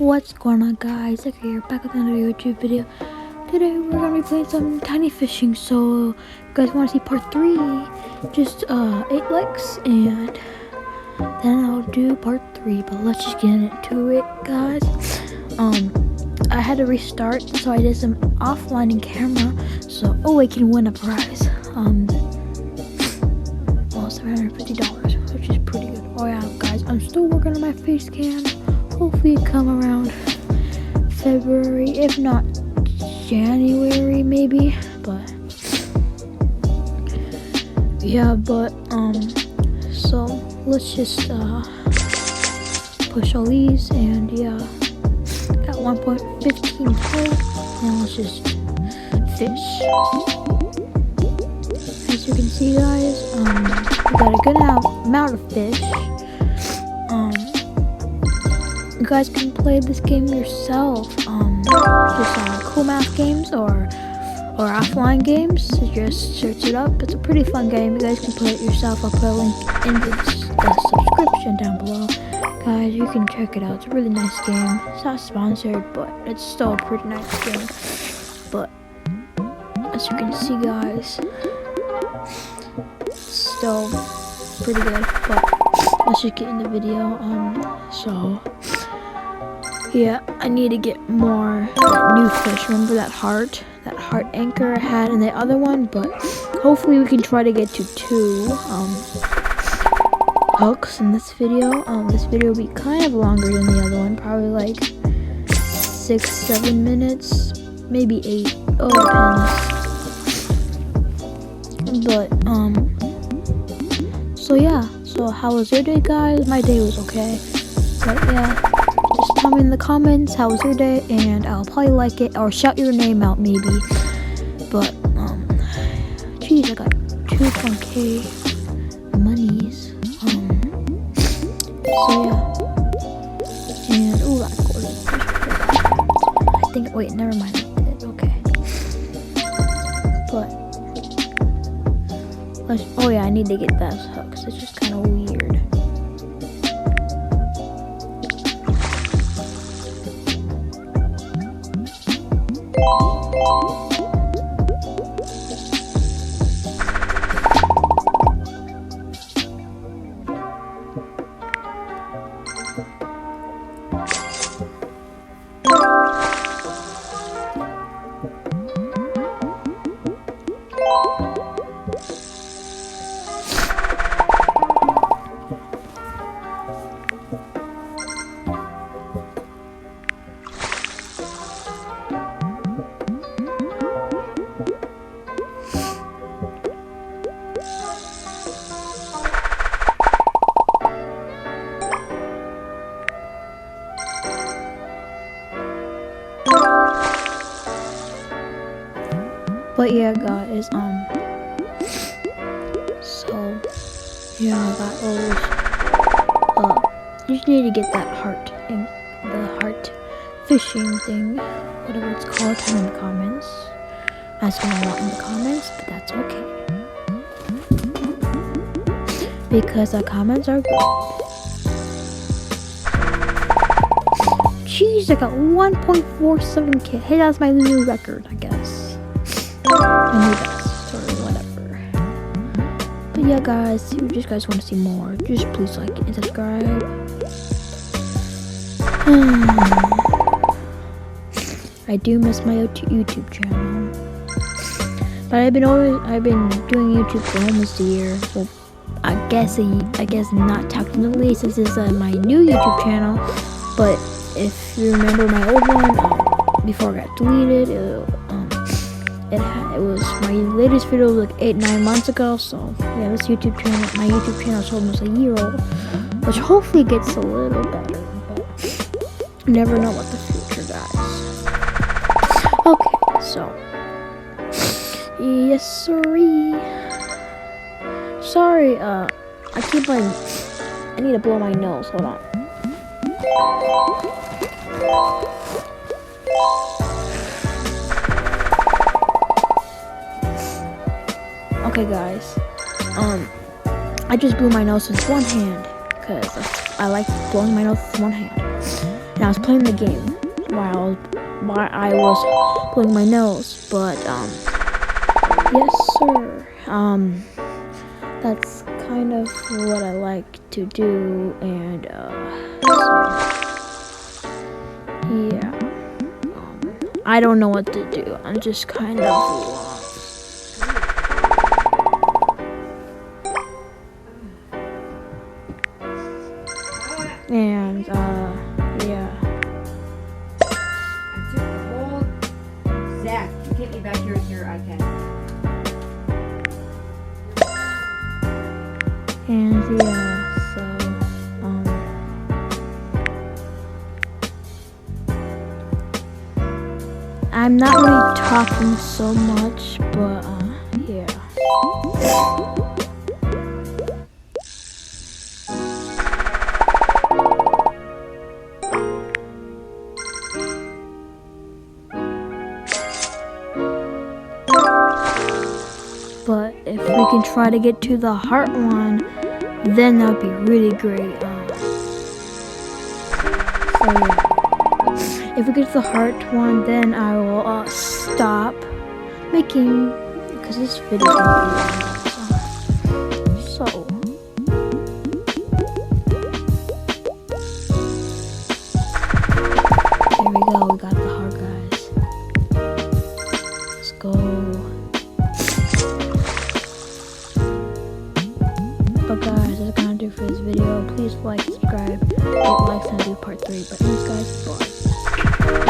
What's going on, guys? Zachary here, back with another YouTube video. Today we're gonna be playing some tiny fishing. So if you guys want to see part 3, just 8 likes and then I'll do part 3. But let's just get into it, guys. I had to restart, so I did some offline in camera. So I can win a prize. Well, $750, which is pretty good. Oh yeah, guys, I'm still working on my face cam. Hopefully it come around February, if not January maybe. But yeah, so let's just push all these, and yeah, got 1.15 total. Now let's just fish. As you can see, guys, we got a good amount of fish. You guys can play this game yourself. Just cool math games or offline games. So just search it up. It's a pretty fun game. You guys can play it yourself. I'll put a link in the description down below. Guys, you can check it out. It's a really nice game. It's not sponsored, but it's still a pretty nice game. But as you can see, guys, it's still pretty good. But let's just get in the video. Yeah, I need to get more new fish. Remember that heart anchor I had in the other one? But hopefully we can try to get to 2 hooks in this video. This video will be kind of longer than the other one, probably like 6-7 minutes, maybe 8. Oh, it depends. But so yeah. So how was your day, guys? My day was okay. But yeah. Just tell me in the comments how was your day, and I'll probably like it or shout your name out maybe. But geez, I got 2.k monies. So yeah, and that's golden. I think. Wait, never mind. It's okay. But oh yeah, I need to get those hooks. It's just kind of weird. But yeah, guys, so yeah, that was, you just need to get that heart, and the heart fishing thing, whatever it's called, tell me in the comments. Asking a lot in the comments, but that's okay, because the comments are good. Jeez, I got 1.47k. Hey, that's my new record, I guess. My new best, or whatever. But yeah, guys, if you guys want to see more, just please like and subscribe. I do miss my YouTube channel, but I've been doing YouTube for almost a year. Well, I guess not technically, since this is my new YouTube channel. But if you remember my old one, before it got deleted, it was my latest video was like 8-9 months ago. So yeah, my YouTube channel is almost a year old, which hopefully gets a little better, but you never know what the future, guys. Okay, so yes, sorry, I need to blow my nose. Hold on. Okay, guys, I just blew my nose with one hand because I like blowing my nose with one hand. I was playing the game while I was blowing my nose, but yes sir. That's kind of what I like to do, and yeah. I don't know what to do. I'm just kind of lost. And yeah. I took the whole Zach, you take me back here with your iPad. And yeah, so I'm not really talking so much, but yeah. But if we can try to get to the heart one, then that would be really great. So yeah. If we get to the heart one, then I will stop making, because this video is going to be long. So there we go. We got the heart, guys. Let's go. But guys, that's gonna do for this video. Please like, subscribe, hit likes, and do part 3. But anyways, guys, bye.